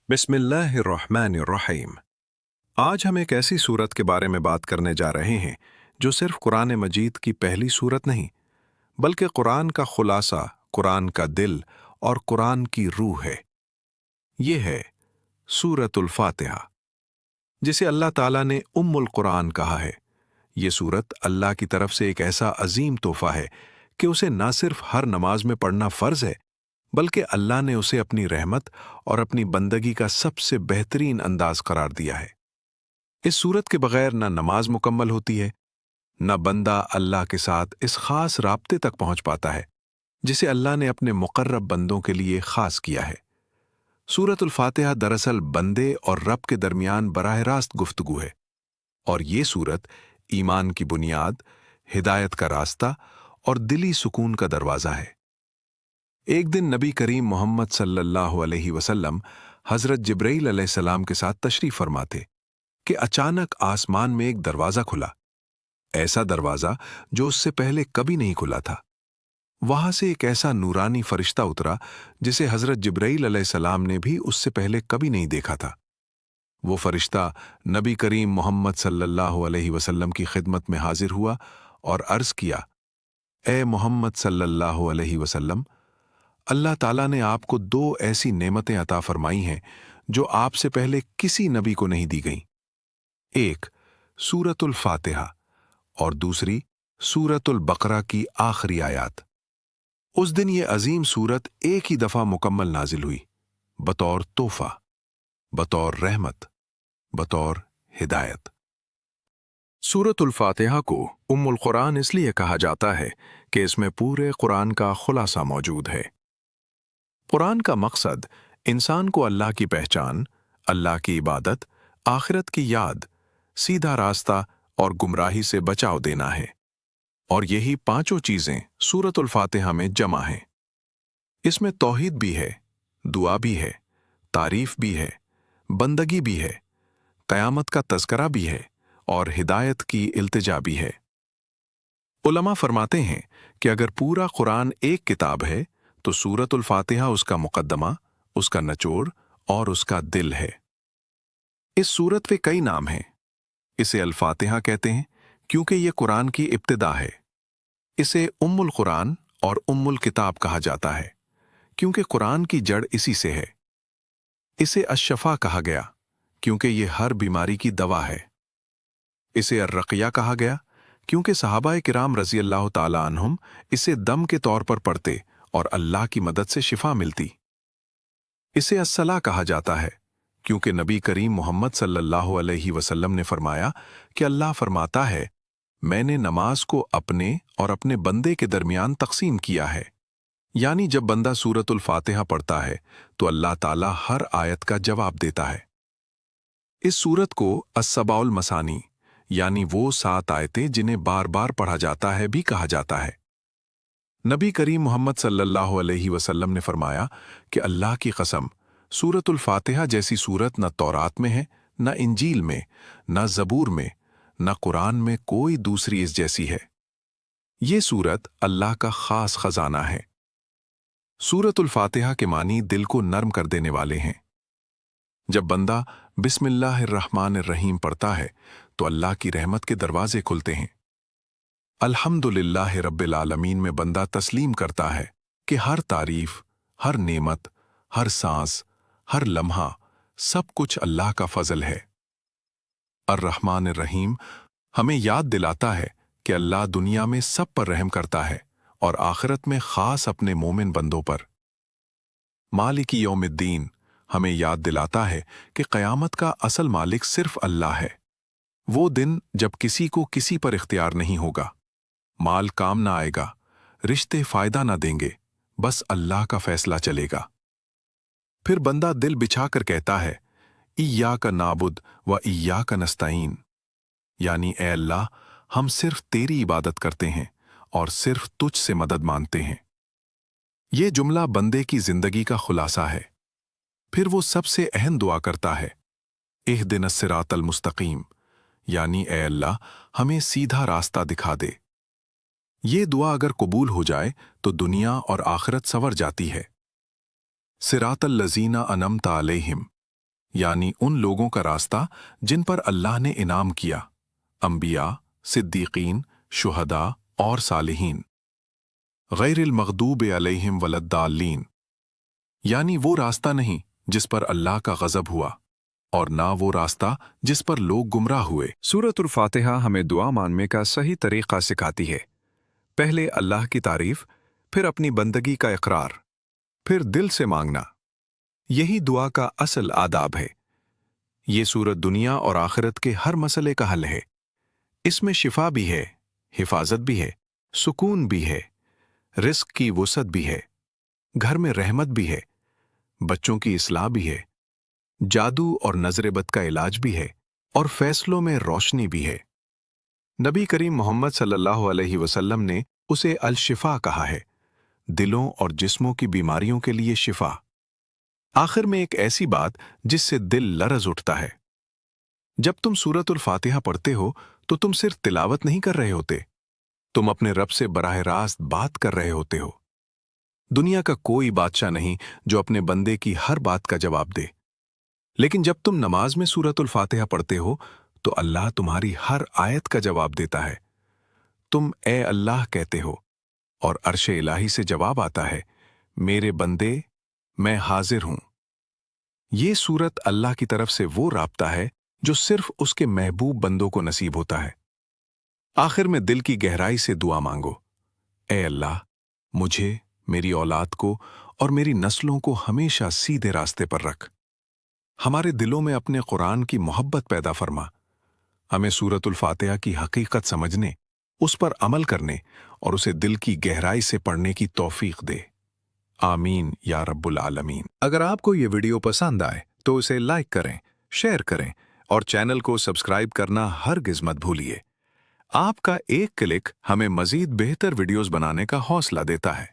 बिस्मिल्लाहिर्रहमानिर्रहीम। आज हम एक ऐसी सूरत के बारे में बात करने जा रहे हैं जो सिर्फ कुरान मजीद की पहली सूरत नहीं, बल्कि कुरान का खुलासा, कुरान का दिल और कुरान की रूह है। ये है सूरतुल फातिहा, जिसे अल्लाह ताला ने उम्मुल कुरान कहा है। ये सूरत अल्लाह की तरफ से एक ऐसा अजीम तोहफा है कि उसे ना सिर्फ हर नमाज में पढ़ना फर्ज है, बल्कि अल्लाह ने उसे अपनी रहमत और अपनी बंदगी का सबसे बेहतरीन अंदाज करार दिया है। इस सूरत के बगैर ना नमाज मुकम्मल होती है, ना बंदा अल्लाह के साथ इस खास राब्ते तक पहुंच पाता है जिसे अल्लाह ने अपने मुकर्रब बंदों के लिए खास किया है। सूरतुल फातिहा दरअसल बंदे और रब के दरमियान बराह रास्त गुफ्तगू है, और ये सूरत ईमान की बुनियाद, हिदायत का रास्ता और दिली सुकून का दरवाज़ा है। एक दिन नबी करीम मोहम्मद सल्लल्लाहु अलैहि वसल्लम हज़रत जिब्राईल अलैहिस्सलाम के साथ तशरीफ़ फरमा थे कि अचानक आसमान में एक दरवाज़ा खुला, ऐसा दरवाज़ा जो उससे पहले कभी नहीं खुला था। वहां से एक ऐसा नूरानी फरिश्ता उतरा जिसे हज़रत जिब्राईल अलैहिस्सलाम ने भी उससे पहले कभी नहीं देखा था। वो फरिश्ता नबी करीम मोहम्मद सल्लल्लाहु अलैहि वसल्लम की खिदमत में हाजिर हुआ और अर्ज़ किया, ए मोहम्मद सल्लल्लाहु अलैहि वसल्लम, अल्लाह ताला ने आपको दो ऐसी नेमतें अता फरमाई हैं जो आपसे पहले किसी नबी को नहीं दी गईं। एक सूरतुल फातिहा और दूसरी सूरतुल बकरा की आखिरी आयत। उस दिन ये अजीम सूरत एक ही दफा मुकम्मल नाजिल हुई, बतौर तोहफा, बतौर रहमत, बतौर हिदायत। सूरतुल फातिहा को उम्मुल कुरान इसलिए कहा जाता है कि इसमें पूरे कुरान का खुलासा मौजूद है। कुरान का मकसद इंसान को अल्लाह की पहचान, अल्लाह की इबादत, आखिरत की याद, सीधा रास्ता और गुमराही से बचाव देना है, और यही पांचों चीजें सूरतुल फातिहा में जमा हैं। इसमें तौहीद भी है, दुआ भी है, तारीफ भी है, बंदगी भी है, क़यामत का तज़किरा भी है और हिदायत की इल्तिजा भी है। उलमा फरमाते हैं कि अगर पूरा कुरान एक किताब है तो सूरतुल फातिहा उसका मुकद्दमा, उसका नचोड़ और उसका दिल है। इस सूरत पे कई नाम हैं। इसे अल फातिहा कहते हैं क्योंकि ये कुरान की इब्तिदा है। इसे उम्मुल कुरान और उम्मुल किताब कहा जाता है क्योंकि कुरान की जड़ इसी से है। इसे अश-शफा कहा गया क्योंकि ये हर बीमारी की दवा है। इसे अर्रक़िया कहा गया क्योंकि सहाबाए किराम रज़ी अल्लाह ताला अन्हुम इसे दम के तौर पर पढ़ते और अल्लाह की मदद से शिफा मिलती। इसे अस्सला कहा जाता है क्योंकि नबी करीम मोहम्मद सल्लल्लाहु अलैहि वसल्लम ने फरमाया कि अल्लाह फरमाता है, मैंने नमाज को अपने और अपने बंदे के दरमियान तक़सीम किया है। यानी जब बंदा सूरतुल फातिहा पढ़ता है तो अल्लाह ताला हर आयत का जवाब देता है। इस सूरत को अस्सबाउल मसानी यानी वो 7 आयतें जिन्हें बार बार पढ़ा जाता है भी कहा जाता है। नबी करीम मोहम्मद सल्लल्लाहु अलैहि वसल्लम ने फरमाया कि अल्लाह की कसम, सूरतुल फातिहा जैसी सूरत न तौरात में है, न इंजील में, न ज़बूर में, न कुरान में कोई दूसरी इस जैसी है। ये सूरत अल्लाह का खास खजाना है। सूरतुल फातिहा के मानी दिल को नर्म कर देने वाले हैं। जब बंदा बिस्मिल्लाहिर्रहमानिर्रहीम पढ़ता है तो अल्लाह की रहमत के दरवाजे खुलते हैं। अल्हम्दुलिल्लाहि रब्बिल आलमीन में बंदा तस्लीम करता है कि हर तारीफ, हर नेमत, हर सांस, हर लम्हा, सब कुछ अल्लाह का फजल है। अर्रहमानिर्रहीम हमें याद दिलाता है कि अल्लाह दुनिया में सब पर रहम करता है और आखिरत में खास अपने मोमिन बंदों पर। मालिकी यौमिद्दीन हमें याद दिलाता है कि क़यामत का असल मालिक सिर्फ अल्लाह है। वो दिन जब किसी को किसी पर इख्तियार नहीं होगा, माल काम ना आएगा, रिश्ते फायदा ना देंगे, बस अल्लाह का फैसला चलेगा। फिर बंदा दिल बिछाकर कहता है, इय्याका नाबुद व इय्याका नस्तईन, यानी ए अल्लाह, हम सिर्फ तेरी इबादत करते हैं और सिर्फ तुझ से मदद मांगते हैं। ये जुमला बंदे की जिंदगी का खुलासा है। फिर वो सबसे अहम दुआ करता है, इहदिनस सिरातल मुस्तकीम, यानी ए अल्लाह, हमें सीधा रास्ता दिखा दे। ये दुआ अगर कबूल हो जाए तो दुनिया और आखिरत संवर जाती है। सिरातल लज़ीना अनअमता अलैहिम, यानी उन लोगों का रास्ता जिन पर अल्लाह ने इनाम किया, अंबिया, सिद्दीकीन, शुहदा और सालिहीन। गैरिल मग़दूब अलैहिम वलद्दाल्लीन, यानी वो रास्ता नहीं जिस पर अल्लाह का गज़ब हुआ, और ना वो रास्ता जिस पर लोग गुमराह हुए। सूरतुल फातिहा हमें दुआ मांगने का सही तरीक़ा सिखाती है। पहले अल्लाह की तारीफ, फिर अपनी बंदगी का इकरार, फिर दिल से मांगना। यही दुआ का असल आदाब है। ये सूरत दुनिया और आखिरत के हर मसले का हल है। इसमें शिफा भी है, हिफाजत भी है, सुकून भी है, रिस्क की वुसअत भी है, घर में रहमत भी है, बच्चों की इस्लाह भी है, जादू और नजर-ए-बद का इलाज भी है, और फैसलों में रोशनी भी है। नबी करीम मोहम्मद सल्लल्लाहु अलैहि वसल्लम ने उसे अल-शिफा कहा है, दिलों और जिस्मों की बीमारियों के लिए शिफा। आखिर में एक ऐसी बात जिससे दिल लरज उठता है। जब तुम सूरतुल फातिहा पढ़ते हो तो तुम सिर्फ तिलावत नहीं कर रहे होते, तुम अपने रब से बराह रास्त बात कर रहे होते हो। दुनिया का कोई बादशाह नहीं जो अपने बंदे की हर बात का जवाब दे, लेकिन जब तुम नमाज में सूरतुल फातिहा पढ़ते हो तो अल्लाह तुम्हारी हर आयत का जवाब देता है। तुम ए अल्लाह कहते हो और अर्श इलाही से जवाब आता है, मेरे बंदे, मैं हाजिर हूं। ये सूरत अल्लाह की तरफ से वो राब्ता है जो सिर्फ उसके महबूब बंदों को नसीब होता है। आखिर में दिल की गहराई से दुआ मांगो, ए अल्लाह, मुझे, मेरी औलाद को और मेरी नस्लों को हमेशा सीधे रास्ते पर रख। हमारे दिलों में अपने कुरान की मोहब्बत पैदा फरमा। हमें सूरतुल फातिहा की हकीकत समझने, उस पर अमल करने और उसे दिल की गहराई से पढ़ने की तौफीक दे। आमीन या रब्बुल आलमीन। अगर आपको ये वीडियो पसंद आए तो उसे लाइक करें, शेयर करें और चैनल को सब्सक्राइब करना हरगिज़ मत भूलिए। आपका एक क्लिक हमें मज़ीद बेहतर वीडियोस बनाने का हौसला देता है।